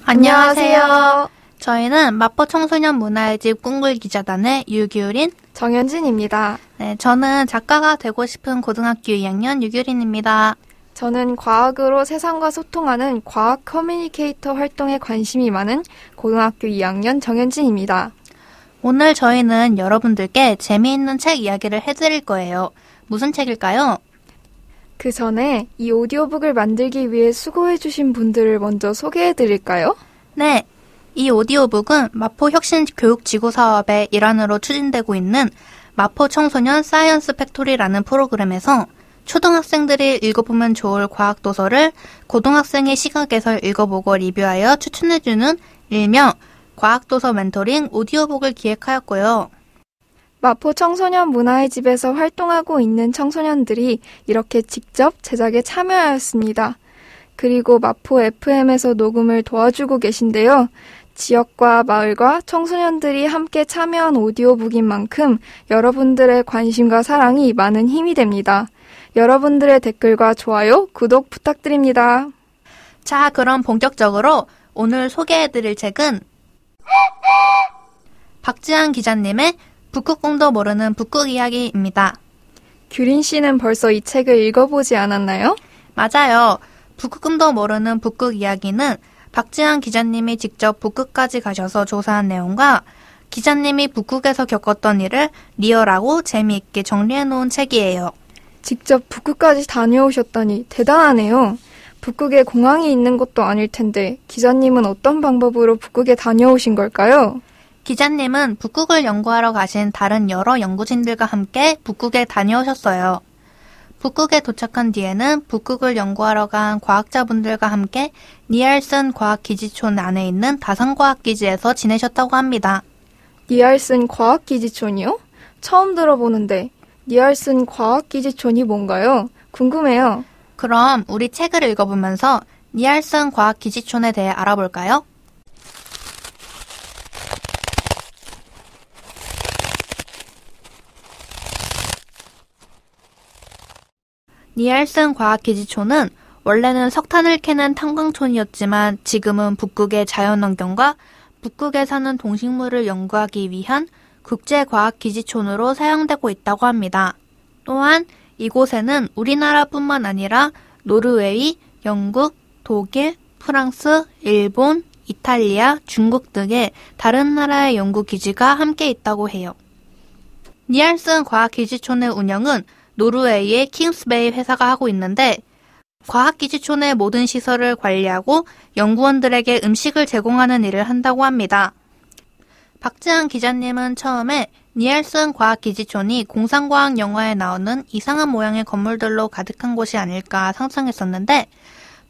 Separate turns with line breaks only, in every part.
안녕하세요.
저희는 마포 청소년 문화의 집 꿈꿀 기자단의 유규린,
정현진입니다.
네, 저는 작가가 되고 싶은 고등학교 2학년 유규린입니다.
저는 과학으로 세상과 소통하는 과학 커뮤니케이터 활동에 관심이 많은 고등학교 2학년 정현진입니다.
오늘 저희는 여러분들께 재미있는 책 이야기를 해드릴 거예요. 무슨 책일까요?
그 전에 이 오디오북을 만들기 위해 수고해주신 분들을 먼저 소개해드릴까요?
네, 이 오디오북은 마포 혁신 교육지구 사업의 일환으로 추진되고 있는 마포 청소년 사이언스 팩토리라는 프로그램에서 초등학생들이 읽어보면 좋을 과학도서를 고등학생의 시각에서 읽어보고 리뷰하여 추천해주는 일명 과학도서 멘토링 오디오북을 기획하였고요.
마포 청소년 문화의 집에서 활동하고 있는 청소년들이 이렇게 직접 제작에 참여하였습니다. 그리고 마포 FM에서 녹음을 도와주고 계신데요. 지역과 마을과 청소년들이 함께 참여한 오디오북인 만큼 여러분들의 관심과 사랑이 많은 힘이 됩니다. 여러분들의 댓글과 좋아요, 구독 부탁드립니다.
자, 그럼 본격적으로 오늘 소개해드릴 책은 박지한 기자님의 북극곰도 모르는 북극 이야기입니다.
규린 씨는 벌써 이 책을 읽어보지 않았나요?
맞아요. 북극곰도 모르는 북극 이야기는 박지한 기자님이 직접 북극까지 가셔서 조사한 내용과 기자님이 북극에서 겪었던 일을 리얼하고 재미있게 정리해놓은 책이에요.
직접 북극까지 다녀오셨다니 대단하네요. 북극에 공항이 있는 것도 아닐 텐데 기자님은 어떤 방법으로 북극에 다녀오신 걸까요?
기자님은 북극을 연구하러 가신 다른 여러 연구진들과 함께 북극에 다녀오셨어요. 북극에 도착한 뒤에는 북극을 연구하러 간 과학자분들과 함께 니알슨 과학기지촌 안에 있는 다산과학기지에서 지내셨다고 합니다.
니알슨 과학기지촌이요? 처음 들어보는데 니알슨 과학기지촌이 뭔가요? 궁금해요.
그럼 우리 책을 읽어보면서 니알슨 과학기지촌에 대해 알아볼까요? 니알슨 과학기지촌은 원래는 석탄을 캐는 탄광촌이었지만 지금은 북극의 자연환경과 북극에 사는 동식물을 연구하기 위한 국제과학기지촌으로 사용되고 있다고 합니다. 또한 이곳에는 우리나라뿐만 아니라 노르웨이, 영국, 독일, 프랑스, 일본, 이탈리아, 중국 등의 다른 나라의 연구기지가 함께 있다고 해요. 니알슨 과학기지촌의 운영은 노르웨이의 킹스베이 회사가 하고 있는데 과학기지촌의 모든 시설을 관리하고 연구원들에게 음식을 제공하는 일을 한다고 합니다. 박지한 기자님은 처음에 니알슨 과학기지촌이 공상과학 영화에 나오는 이상한 모양의 건물들로 가득한 곳이 아닐까 상상했었는데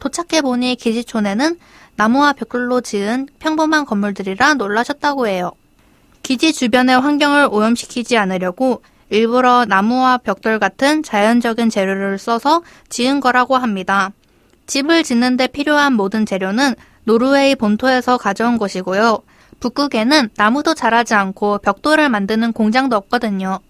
도착해보니 기지촌에는 나무와 벽돌로 지은 평범한 건물들이라 놀라셨다고 해요. 기지 주변의 환경을 오염시키지 않으려고 일부러 나무와 벽돌 같은 자연적인 재료를 써서 지은 거라고 합니다. 집을 짓는 데 필요한 모든 재료는 노르웨이 본토에서 가져온 것이고요. 북극에는 나무도 자라지 않고 벽돌을 만드는 공장도 없거든요.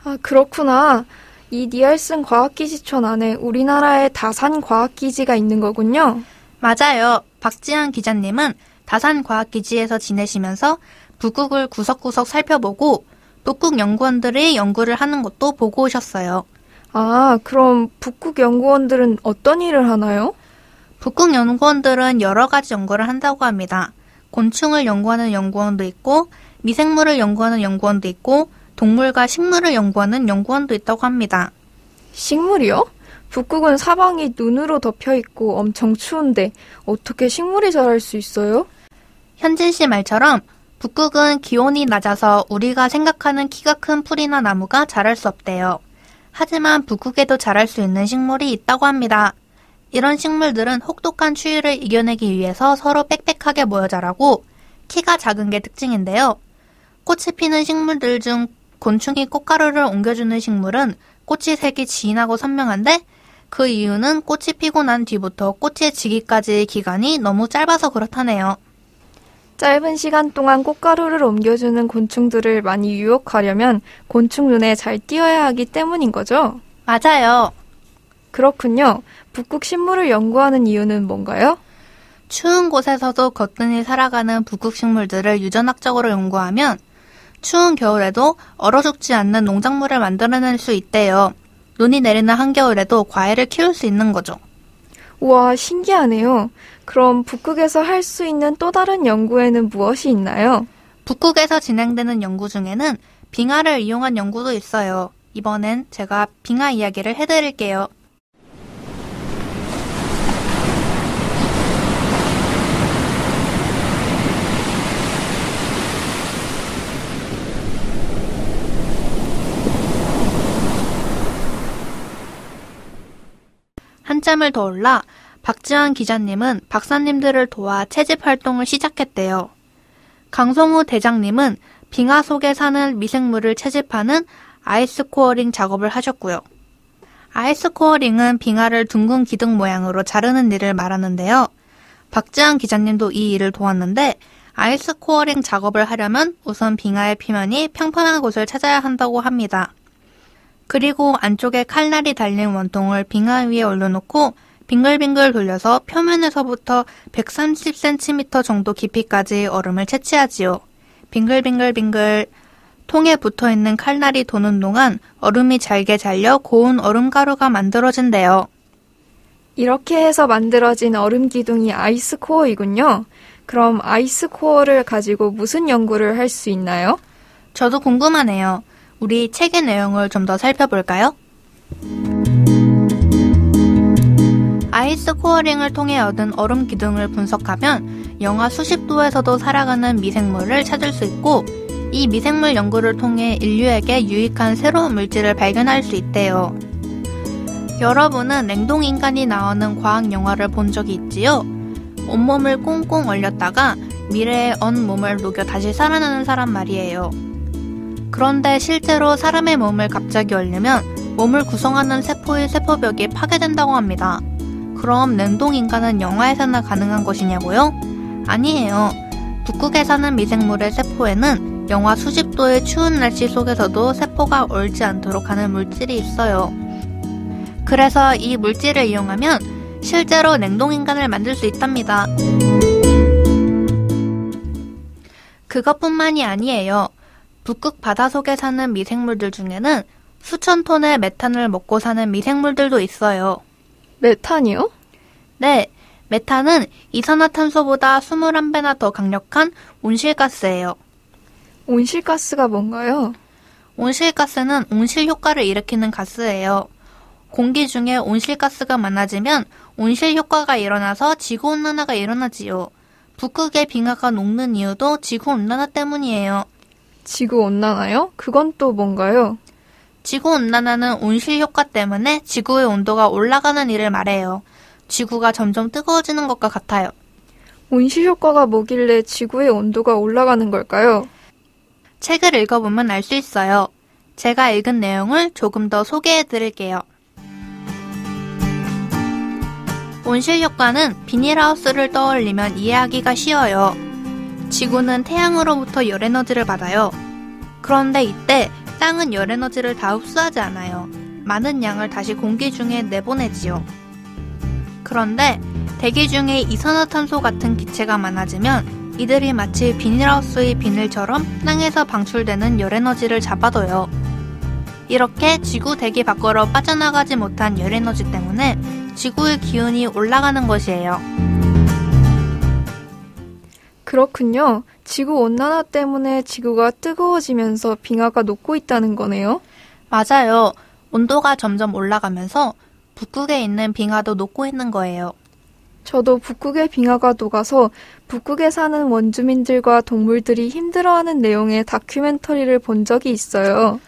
아, 그렇구나. 이 니알슨 과학기지촌 안에 우리나라의 다산 과학기지가 있는 거군요.
맞아요. 박지한 기자님은 다산 과학기지에서 지내시면서 북극을 구석구석 살펴보고 북극 연구원들이 연구를 하는 것도 보고 오셨어요.
아, 그럼 북극 연구원들은 어떤 일을 하나요?
북극 연구원들은 여러 가지 연구를 한다고 합니다. 곤충을 연구하는 연구원도 있고 미생물을 연구하는 연구원도 있고 동물과 식물을 연구하는 연구원도 있다고 합니다.
식물이요? 북극은 사방이 눈으로 덮여있고 엄청 추운데 어떻게 식물이 자랄 수 있어요?
현진 씨 말처럼 북극은 기온이 낮아서 우리가 생각하는 키가 큰 풀이나 나무가 자랄 수 없대요. 하지만 북극에도 자랄 수 있는 식물이 있다고 합니다. 이런 식물들은 혹독한 추위를 이겨내기 위해서 서로 빽빽하게 모여 자라고 키가 작은 게 특징인데요. 꽃이 피는 식물들 중 곤충이 꽃가루를 옮겨주는 식물은 꽃이 색이 진하고 선명한데 그 이유는 꽃이 피고 난 뒤부터 꽃이 지기까지의 기간이 너무 짧아서 그렇다네요.
짧은 시간 동안 꽃가루를 옮겨주는 곤충들을 많이 유혹하려면 곤충 눈에 잘 띄어야 하기 때문인 거죠?
맞아요.
그렇군요. 북극 식물을 연구하는 이유는 뭔가요?
추운 곳에서도 거뜬히 살아가는 북극 식물들을 유전학적으로 연구하면 추운 겨울에도 얼어 죽지 않는 농작물을 만들어낼 수 있대요. 눈이 내리는 한겨울에도 과일을 키울 수 있는 거죠.
우와, 신기하네요. 그럼 북극에서 할 수 있는 또 다른 연구에는 무엇이 있나요?
북극에서 진행되는 연구 중에는 빙하를 이용한 연구도 있어요. 이번엔 제가 빙하 이야기를 해드릴게요. 한참을 더 올라 박지환 기자님은 박사님들을 도와 채집 활동을 시작했대요. 강성우 대장님은 빙하 속에 사는 미생물을 채집하는 아이스코어링 작업을 하셨고요. 아이스코어링은 빙하를 둥근 기둥 모양으로 자르는 일을 말하는데요. 박지환 기자님도 이 일을 도왔는데 아이스코어링 작업을 하려면 우선 빙하의 표면이 평평한 곳을 찾아야 한다고 합니다. 그리고 안쪽에 칼날이 달린 원통을 빙하 위에 올려놓고 빙글빙글 돌려서 표면에서부터 130cm 정도 깊이까지 얼음을 채취하지요. 빙글빙글빙글 통에 붙어있는 칼날이 도는 동안 얼음이 잘게 잘려 고운 얼음가루가 만들어진대요.
이렇게 해서 만들어진 얼음 기둥이 아이스코어이군요. 그럼 아이스코어를 가지고 무슨 연구를 할 수 있나요?
저도 궁금하네요. 우리 책의 내용을 좀 더 살펴볼까요? 아이스 코어링을 통해 얻은 얼음 기둥을 분석하면 영하 수십 도에서도 살아가는 미생물을 찾을 수 있고 이 미생물 연구를 통해 인류에게 유익한 새로운 물질을 발견할 수 있대요. 여러분은 냉동인간이 나오는 과학 영화를 본 적이 있지요? 온몸을 꽁꽁 얼렸다가 미래의 언 몸을 녹여 다시 살아나는 사람 말이에요. 그런데 실제로 사람의 몸을 갑자기 얼리면 몸을 구성하는 세포의 세포벽이 파괴된다고 합니다. 그럼 냉동인간은 영화에서나 가능한 것이냐고요? 아니에요. 북극에 사는 미생물의 세포에는 영하 수십 도의 추운 날씨 속에서도 세포가 얼지 않도록 하는 물질이 있어요. 그래서 이 물질을 이용하면 실제로 냉동인간을 만들 수 있답니다. 그것뿐만이 아니에요. 북극 바다 속에 사는 미생물들 중에는 수천 톤의 메탄을 먹고 사는 미생물들도 있어요.
메탄이요?
네, 메탄은 이산화탄소보다 21배나 더 강력한 온실가스예요.
온실가스가 뭔가요?
온실가스는 온실 효과를 일으키는 가스예요. 공기 중에 온실가스가 많아지면 온실 효과가 일어나서 지구온난화가 일어나지요. 북극의 빙하가 녹는 이유도 지구온난화 때문이에요.
지구온난화요? 그건 또 뭔가요?
지구온난화는 온실 효과 때문에 지구의 온도가 올라가는 일을 말해요. 지구가 점점 뜨거워지는 것과 같아요.
온실 효과가 뭐길래 지구의 온도가 올라가는 걸까요?
책을 읽어보면 알 수 있어요. 제가 읽은 내용을 조금 더 소개해 드릴게요. 온실 효과는 비닐하우스를 떠올리면 이해하기가 쉬워요. 지구는 태양으로부터 열에너지를 받아요. 그런데 이때 땅은 열에너지를 다 흡수하지 않아요. 많은 양을 다시 공기 중에 내보내지요. 그런데 대기 중에 이산화탄소 같은 기체가 많아지면 이들이 마치 비닐하우스의 비늘처럼 땅에서 방출되는 열에너지를 잡아둬요. 이렇게 지구 대기 밖으로 빠져나가지 못한 열에너지 때문에 지구의 기온이 올라가는 것이에요.
그렇군요. 지구온난화 때문에 지구가 뜨거워지면서 빙하가 녹고 있다는 거네요.
맞아요. 온도가 점점 올라가면서 북극에 있는 빙하도 녹고 있는 거예요.
저도 북극의 빙하가 녹아서 북극에 사는 원주민들과 동물들이 힘들어하는 내용의 다큐멘터리를 본 적이 있어요.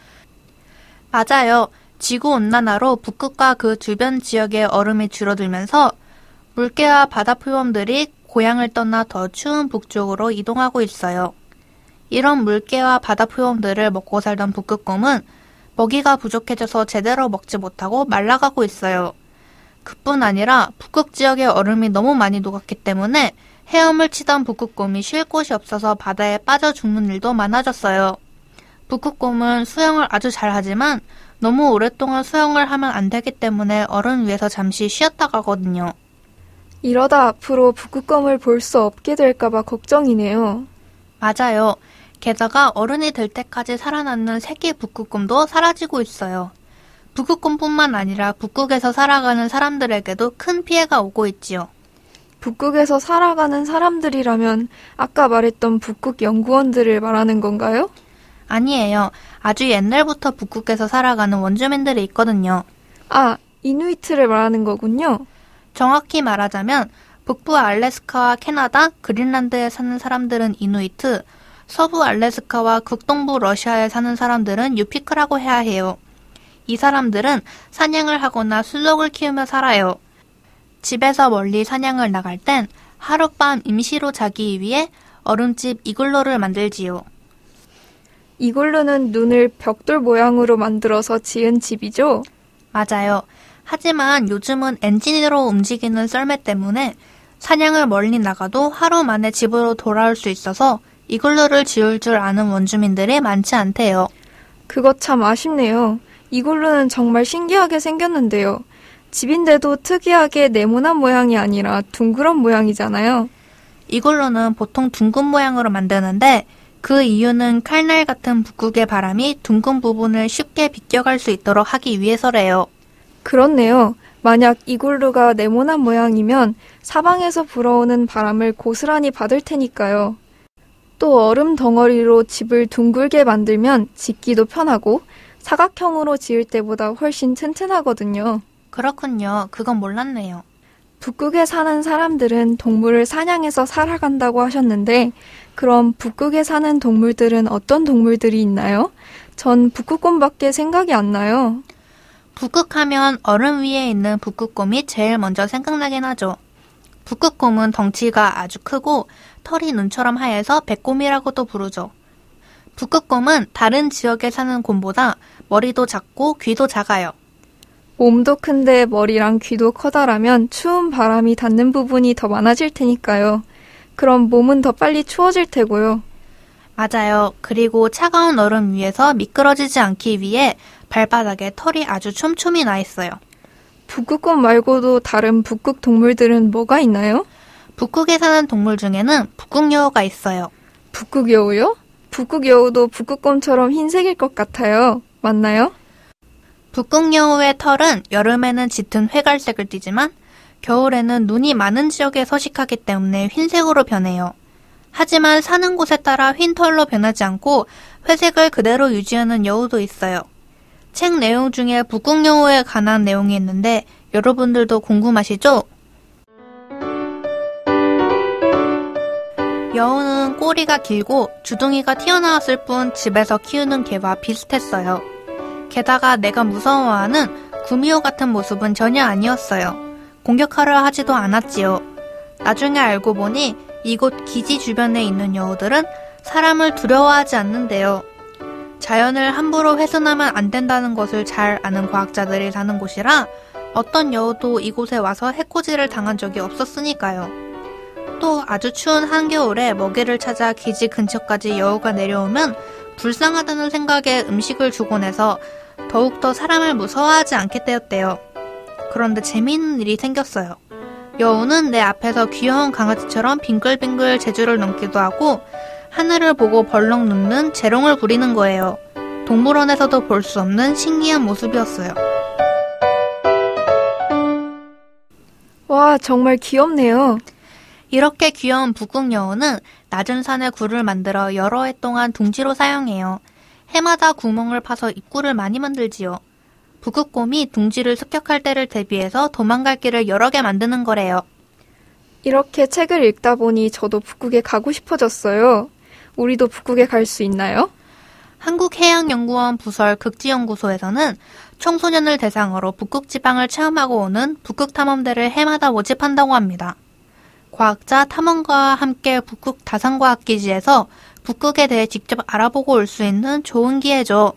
맞아요. 지구온난화로 북극과 그 주변 지역의 얼음이 줄어들면서 물개와 바다 표범들이 고향을 떠나 더 추운 북쪽으로 이동하고 있어요. 이런 물개와 바다 표범들을 먹고 살던 북극곰은 먹이가 부족해져서 제대로 먹지 못하고 말라가고 있어요. 그뿐 아니라 북극 지역의 얼음이 너무 많이 녹았기 때문에 헤엄을 치던 북극곰이 쉴 곳이 없어서 바다에 빠져 죽는 일도 많아졌어요. 북극곰은 수영을 아주 잘하지만 너무 오랫동안 수영을 하면 안 되기 때문에 얼음 위에서 잠시 쉬었다 가거든요.
이러다 앞으로 북극곰을 볼 수 없게 될까봐 걱정이네요.
맞아요. 게다가 어른이 될 때까지 살아남는 새끼 북극곰도 사라지고 있어요. 북극곰뿐만 아니라 북극에서 살아가는 사람들에게도 큰 피해가 오고 있지요.
북극에서 살아가는 사람들이라면 아까 말했던 북극 연구원들을 말하는 건가요?
아니에요. 아주 옛날부터 북극에서 살아가는 원주민들이 있거든요.
아, 이누이트를 말하는 거군요.
정확히 말하자면 북부 알래스카와 캐나다, 그린란드에 사는 사람들은 이누이트, 서부 알래스카와 극동부 러시아에 사는 사람들은 유피크라고 해야 해요. 이 사람들은 사냥을 하거나 술록을 키우며 살아요. 집에서 멀리 사냥을 나갈 땐 하룻밤 임시로 자기 위해 얼음집 이글루를 만들지요.
이글루는 눈을 벽돌 모양으로 만들어서 지은 집이죠?
맞아요. 하지만 요즘은 엔진으로 움직이는 썰매 때문에 사냥을 멀리 나가도 하루 만에 집으로 돌아올 수 있어서 이글루를 지을 줄 아는 원주민들이 많지 않대요.
그거 참 아쉽네요. 이글루는 정말 신기하게 생겼는데요. 집인데도 특이하게 네모난 모양이 아니라 둥그런 모양이잖아요.
이글루는 보통 둥근 모양으로 만드는데 그 이유는 칼날 같은 북극의 바람이 둥근 부분을 쉽게 비껴갈 수 있도록 하기 위해서래요.
그렇네요. 만약 이글루가 네모난 모양이면 사방에서 불어오는 바람을 고스란히 받을 테니까요. 또 얼음 덩어리로 집을 둥글게 만들면 짓기도 편하고 사각형으로 지을 때보다 훨씬 튼튼하거든요.
그렇군요. 그건 몰랐네요.
북극에 사는 사람들은 동물을 사냥해서 살아간다고 하셨는데 그럼 북극에 사는 동물들은 어떤 동물들이 있나요? 전 북극곰밖에 생각이 안 나요.
북극하면 얼음 위에 있는 북극곰이 제일 먼저 생각나긴 하죠. 북극곰은 덩치가 아주 크고 털이 눈처럼 하얘서 백곰이라고도 부르죠. 북극곰은 다른 지역에 사는 곰보다 머리도 작고 귀도 작아요.
몸도 큰데 머리랑 귀도 커다라면 추운 바람이 닿는 부분이 더 많아질 테니까요. 그럼 몸은 더 빨리 추워질 테고요.
맞아요. 그리고 차가운 얼음 위에서 미끄러지지 않기 위해 발바닥에 털이 아주 촘촘히 나 있어요.
북극곰 말고도 다른 북극 동물들은 뭐가 있나요?
북극에 사는 동물 중에는 북극여우가 있어요.
북극여우요? 북극여우도 북극곰처럼 흰색일 것 같아요. 맞나요?
북극여우의 털은 여름에는 짙은 회갈색을 띠지만 겨울에는 눈이 많은 지역에 서식하기 때문에 흰색으로 변해요. 하지만 사는 곳에 따라 흰 털로 변하지 않고 회색을 그대로 유지하는 여우도 있어요. 책 내용 중에 북극여우에 관한 내용이 있는데 여러분들도 궁금하시죠? 여우는 꼬리가 길고 주둥이가 튀어나왔을 뿐 집에서 키우는 개와 비슷했어요. 게다가 내가 무서워하는 구미호 같은 모습은 전혀 아니었어요. 공격하려 하지도 않았지요. 나중에 알고 보니 이곳 기지 주변에 있는 여우들은 사람을 두려워하지 않는데요. 자연을 함부로 훼손하면 안 된다는 것을 잘 아는 과학자들이 사는 곳이라 어떤 여우도 이곳에 와서 해코지를 당한 적이 없었으니까요. 또 아주 추운 한겨울에 먹이를 찾아 기지 근처까지 여우가 내려오면 불쌍하다는 생각에 음식을 주곤 해서 더욱더 사람을 무서워하지 않게 되었대요. 그런데 재미있는 일이 생겼어요. 여우는 내 앞에서 귀여운 강아지처럼 빙글빙글 제주를 넘기도 하고 하늘을 보고 벌렁 눕는 재롱을 부리는 거예요. 동물원에서도 볼 수 없는 신기한 모습이었어요.
와, 정말 귀엽네요.
이렇게 귀여운 북극여우는 낮은 산에 굴을 만들어 여러 해 동안 둥지로 사용해요. 해마다 구멍을 파서 입구를 많이 만들지요. 북극곰이 둥지를 습격할 때를 대비해서 도망갈 길을 여러 개 만드는 거래요.
이렇게 책을 읽다 보니 저도 북극에 가고 싶어졌어요. 우리도 북극에 갈 수 있나요?
한국해양연구원 부설 극지연구소에서는 청소년을 대상으로 북극 지방을 체험하고 오는 북극 탐험대를 해마다 모집한다고 합니다. 과학자 탐험가와 함께 북극 다산과학기지에서 북극에 대해 직접 알아보고 올 수 있는 좋은 기회죠.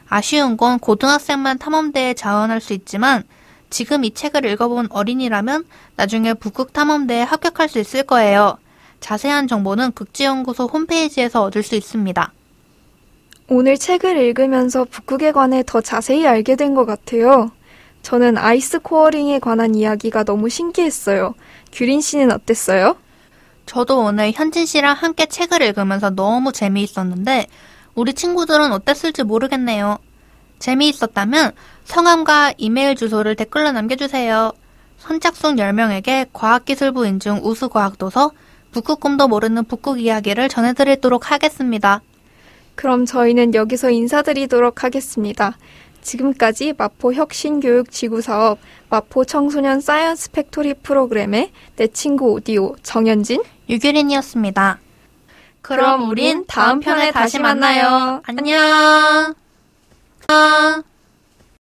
아쉬운 건 고등학생만 탐험대에 자원할 수 있지만 지금 이 책을 읽어본 어린이라면 나중에 북극 탐험대에 합격할 수 있을 거예요. 자세한 정보는 극지연구소 홈페이지에서 얻을 수 있습니다.
오늘 책을 읽으면서 북극에 관해 더 자세히 알게 된 것 같아요. 저는 아이스 코어링에 관한 이야기가 너무 신기했어요. 규린 씨는 어땠어요?
저도 오늘 현진 씨랑 함께 책을 읽으면서 너무 재미있었는데 우리 친구들은 어땠을지 모르겠네요. 재미있었다면 성함과 이메일 주소를 댓글로 남겨주세요. 선착순 10명에게 과학기술부 인증 우수과학도서 북극곰도 모르는 북극 이야기를 전해드리도록 하겠습니다.
그럼 저희는 여기서 인사드리도록 하겠습니다. 지금까지 마포 혁신교육지구사업 마포 청소년 사이언스 팩토리 프로그램의 내 친구 오디오 정현진,
유규린이었습니다. 그럼 우린 다음 편에 다시 만나요. 안녕.